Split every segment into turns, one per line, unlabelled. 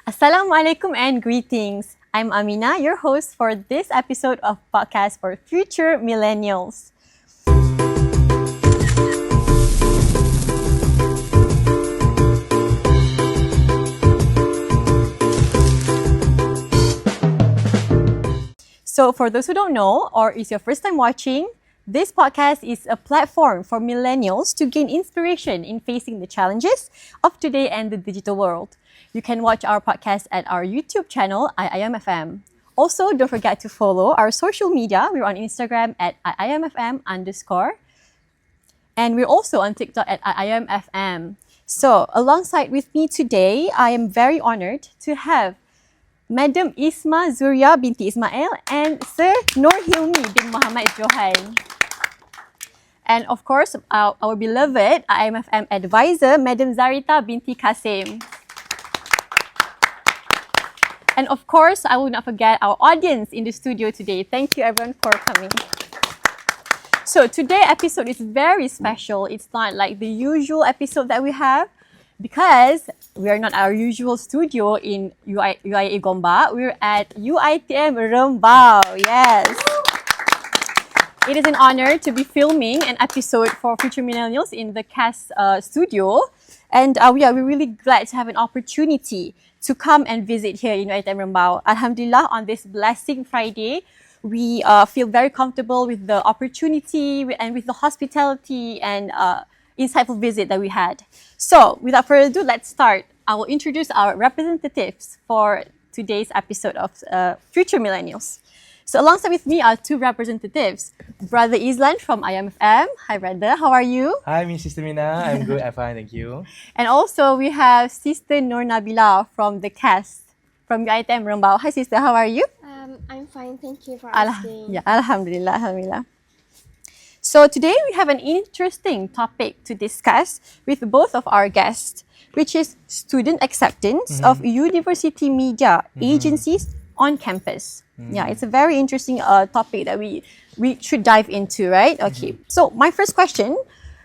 Assalamualaikum and greetings. I'm Aminah, your host for this episode of Podcast for Future Millennials. So for those who don't know, or is your first time watching, this podcast is a platform for millennials to gain inspiration in facing the challenges of today and the digital world. You can watch our podcast at our YouTube channel, IIMFM. Also, don't forget to follow our social media. We're on Instagram at IIMFM_. And we're also on TikTok at IIMFM. So, alongside with me today, I am very honored to have Madam Isma Zuria binti Ismail and Sir Nur Hilmi bin Muhammad Johan. And of course, our beloved IIMFM advisor, Madam Zarita binti Kasim. And of course, I will not forget our audience in the studio today. Thank you everyone for coming. So today's episode is very special. It's not like the usual episode that we have because we are not our usual studio in UIA Gombak. We're at UITM Rembau. Yes. It is an honor to be filming an episode for Future Millennials in the cast studio. And we're really glad to have an opportunity to come and visit here in UITM Rembau. Alhamdulillah, on this blessing Friday, we feel very comfortable with the opportunity and with the hospitality and insightful visit that we had. So, without further ado, let's start. I will introduce our representatives for today's episode of Future Millennials. So, alongside with me are two representatives. Brother Izzlan from IIMFM. Hi, brother. How are you?
Hi, Miss Sister Mina. I'm good. I'm fine. Thank you.
And also, we have Sister Nur NABILAH from the cast from UITM Rembau. Hi, sister. How are you?
I'm fine. Thank you for asking.
Alhamdulillah. Alhamdulillah. So today we have an interesting topic to discuss with both of our guests, which is student acceptance of university media agencies on campus. Yeah, it's a very interesting topic that we should dive into, right? Okay. So my first question,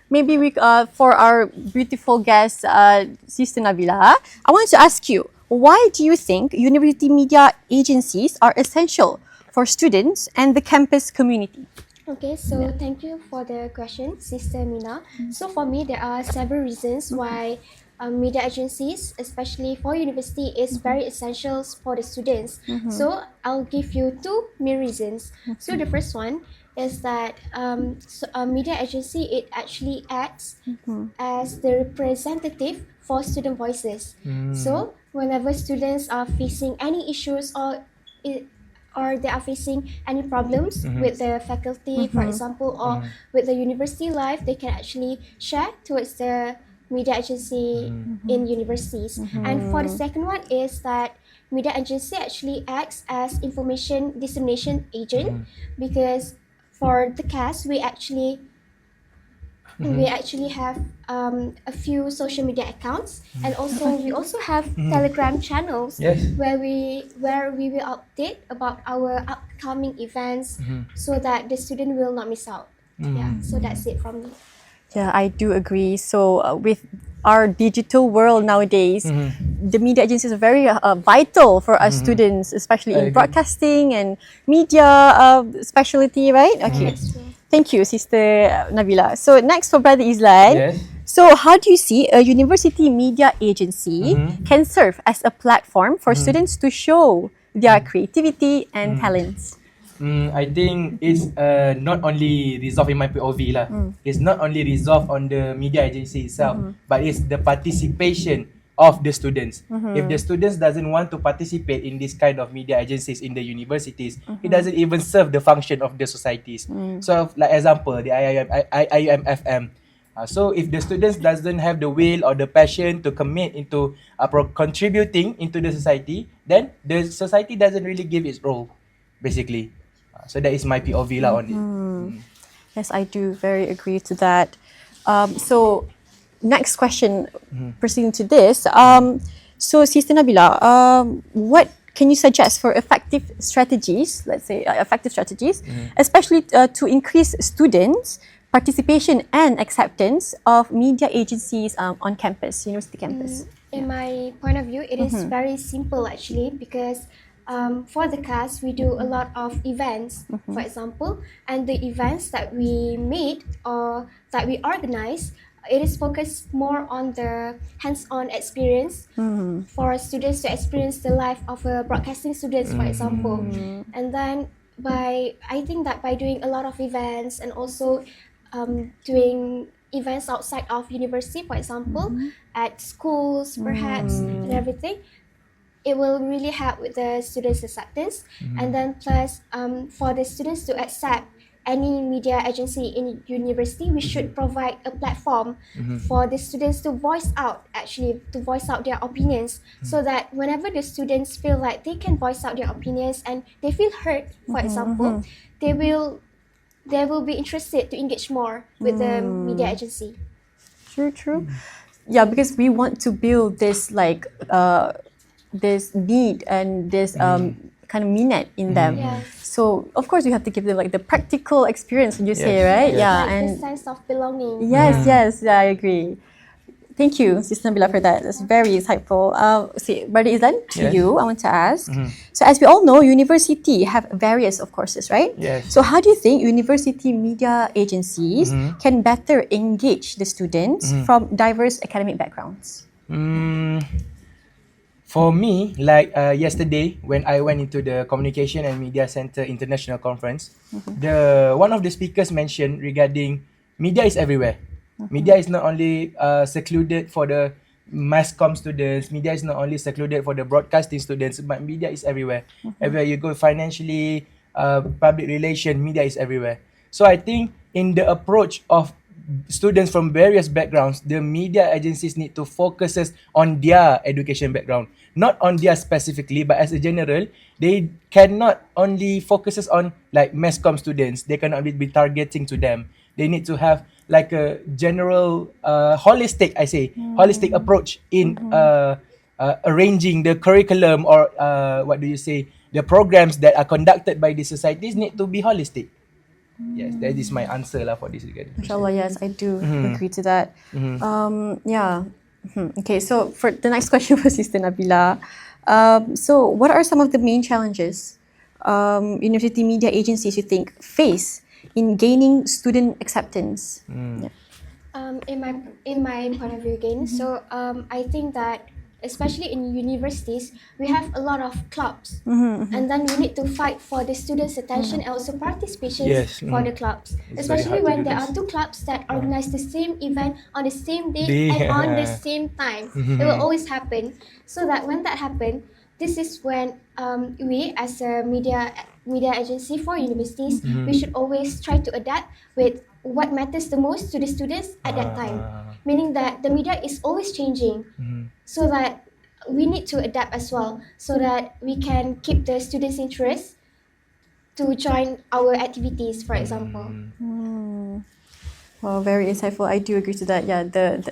maybe for our beautiful guest, Sister NABILAH, I wanted to ask you, why do you think university media agencies are essential for students and the campus community?
Okay, so thank you for the question, Sister Mina. So for me, there are several reasons why media agencies, especially for university, is very essential for the students. So I'll give you two main reasons. So the first one is that a media agency, it actually acts as the representative for student voices. So whenever students are facing any issues or they are facing any problems with the faculty, for example, or with the university life, they can actually share towards the media agency in universities. And for the second one is that media agency actually acts as information dissemination agent, because for the cast, we actually have a few social media accounts, and also we also have Telegram channels where we will update about our upcoming events so that the student will not miss out. Yeah, so that's it from me.
Yeah, I do agree. So with our digital world nowadays, the media agencies are very vital for us students, especially in broadcasting and media specialty, right? Okay. Thank you, Sister NABILAH. So next for Brother Izzlan.
Yes.
So how do you see a university media agency can serve as a platform for students to show their creativity and talents?
I think it's not only resolved in my POV lah. It's not only resolved on the media agency itself, but it's the participation of the students. If the students doesn't want to participate in this kind of media agencies in the universities, it doesn't even serve the function of the societies. So, like example, the IIMFM. So, if the students doesn't have the will or the passion to commit into contributing into the society, then the society doesn't really give its role, basically. So that is my POV lah on it.
Yes, I do very agree to that. So next question, proceeding to this. So Sister NABILAH, what can you suggest for effective strategies, let's say especially to increase students' participation and acceptance of media agencies on campus, university campus?
In my point of view, it is very simple actually, because for the class we do a lot of events, for example, and the events that we made or that we organize, it is focused more on the hands-on experience for students to experience the life of a broadcasting students, for example. And then I think that by doing a lot of events and also doing events outside of university, for example, at schools perhaps and everything, it will really help with the students' acceptance. And then plus for the students to accept any media agency in university, we should provide a platform for the students to voice out their opinions, so that whenever the students feel like they can voice out their opinions and they feel heard, for example, they will be interested to engage more with the media agency.
True. Yeah, because we want to build this this need and this kind of minute in them.
Yes.
So of course you have to give them like the practical experience, you say, right?
Yes.
Yeah,
Like
and
the sense of belonging.
yes, yeah, I agree. Thank you, Sister Nabila, for that. That's very insightful. Brother Izzlan, to
Yes.
you, I want to ask. So as we all know, university have various of courses, right?
Yes.
So how do you think university media agencies can better engage the students from diverse academic backgrounds?
For me, like yesterday when I went into the Communication and Media Center International Conference, one of the speakers mentioned regarding media is everywhere. Media is not only secluded for the mass comm students, media is not only secluded for the broadcasting students, but media is everywhere. Everywhere you go, financially, public relation, media is everywhere. So I think in the approach of students from various backgrounds, the media agencies need to focus on their education background, not on their specifically, but as a general, they cannot only focus on like mass comm students. They cannot be targeting to them. They need to have like a general, holistic approach in arranging the curriculum or the programs that are conducted by the societies need to be holistic. Yes, that is my answer lah for this regarding.
Inshallah, yes, I do agree to that. Okay, so for the next question for Sister Nabila, so what are some of the main challenges university media agencies you think face in gaining student acceptance? Yeah.
In my point of view again, so I think that especially in universities, we have a lot of clubs, and then we need to fight for the students' attention and also participation for the clubs.
It's
Especially
very hard to
when
do
there
this.
are two clubs that organize the same event on the same day and on the same time. It will always happen. So that when that happens, this is when we as a media agency for universities, we should always try to adapt with what matters the most to the students at that time. Meaning that the media is always changing, so that we need to adapt as well, so that we can keep the students' interest to join our activities, for example.
Well, very insightful. I do agree to that. Yeah, the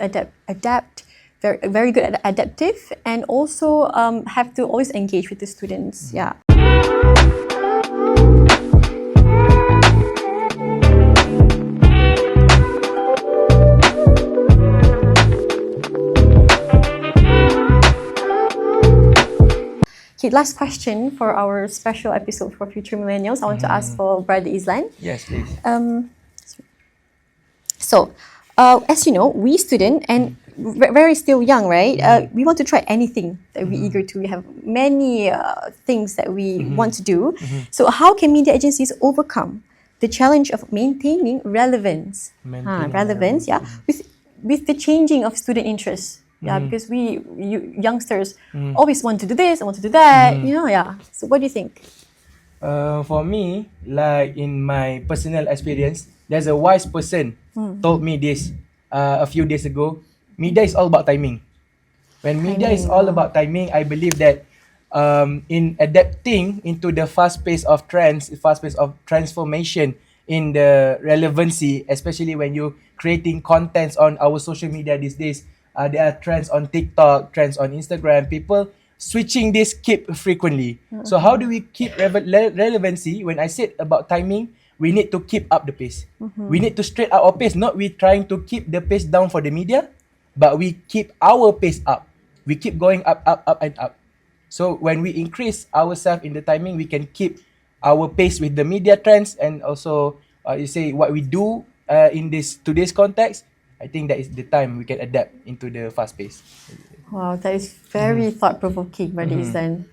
adapt, very good at adaptive, and also have to always engage with the students. Yeah. Okay, last question for our special episode for Future Millennials. I want to ask for Brother Izzlan.
Yes, please.
So, as you know, we student and very still young, right? We want to try anything that we're eager to. We have many things that we want to do. So, how can media agencies overcome the challenge of maintaining relevance? Relevance, yeah, with the changing of student interests. Yeah, because we youngsters always want to do this, I want to do that. You know, yeah. So, what do you think?
For me, like in my personal experience, there's a wise person told me this a few days ago. Media is all about timing. When media is all about timing, I believe that in adapting into the fast pace of trends, fast pace of transformation in the relevancy, especially when you're creating contents on our social media these days, there are trends on TikTok, trends on Instagram, people switching this keep frequently. So how do we keep relevancy? When I said about timing, we need to keep up the pace. We need to straight up our pace, not we trying to keep the pace down for the media, but we keep our pace up. we keep going up, up, up and up. So when we increase ourselves in the timing, we can keep our pace with the media trends, and also you say what we do in this today's context. I think that is the time we can adapt into the fast pace.
Wow, that is very thought-provoking, Brother Izzlan.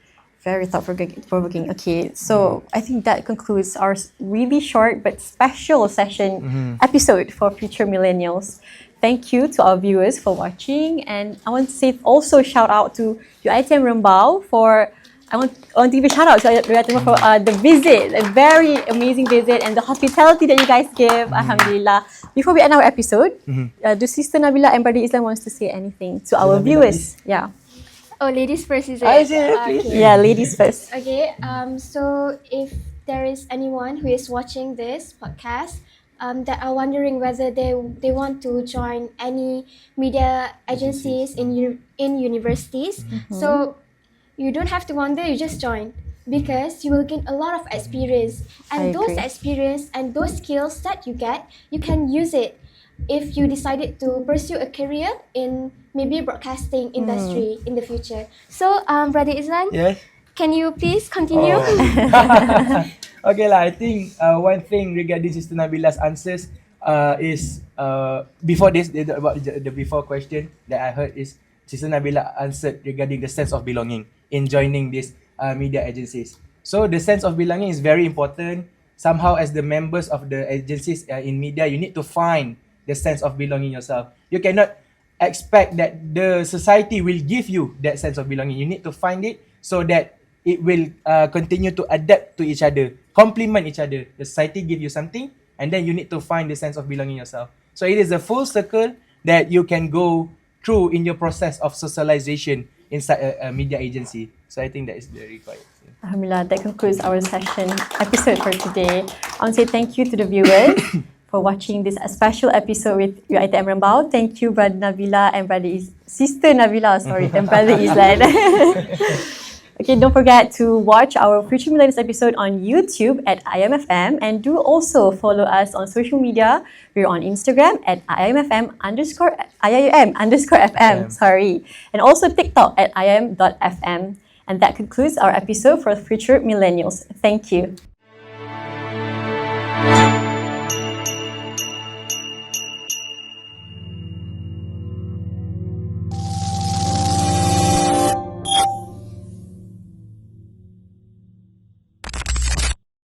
Very thought-provoking. Okay, so I think that concludes our really short but special session episode for Future Millennials. Thank you to our viewers for watching, and I want to say also shout out to UITM Rembau for I want to give a shout out to UITM for the visit, a very amazing visit, and the hospitality that you guys give. Alhamdulillah. Before we end our episode, do Sister Nabilah and Brother Izzlan wants to say anything to our viewers? Yeah.
Oh, ladies first, is it?
Please.
Yeah, ladies first.
Okay, so if there is anyone who is watching this podcast that are wondering whether they want to join any media agencies in universities, so you don't have to wonder, you just join, because you will gain a lot of experience, and those experience and those skills that you get, you can use it if you decided to pursue a career in maybe broadcasting industry in the future. So, Brother Izzlan,
Yes.
can you please continue?
Okay lah. I think one thing regarding Sister Nabilah's answers is before this about the before question that I heard is Sister Nabilah answered regarding the sense of belonging in joining these media agencies. So the sense of belonging is very important. Somehow, as the members of the agencies in media, you need to find the sense of belonging yourself. You cannot expect that the society will give you that sense of belonging. You need to find it so that it will continue to adapt to each other, complement each other. The society give you something, and then you need to find the sense of belonging yourself. So it is a full circle that you can go through in your process of socialization inside a media agency. So I think that is the required thing.
Alhamdulillah, that concludes our session episode for today. I want to say thank you to the viewers for watching this special episode with UITM Rembau. Thank you, Brother Nabilah and Sister Nabilah, and Brother Izzlan. Okay, don't forget to watch our Future Millennials episode on YouTube at IMFM, and do also follow us on social media. We're on Instagram at IIM_FM, and also TikTok at IIM.FM. And that concludes our episode for Future Millennials. Thank you.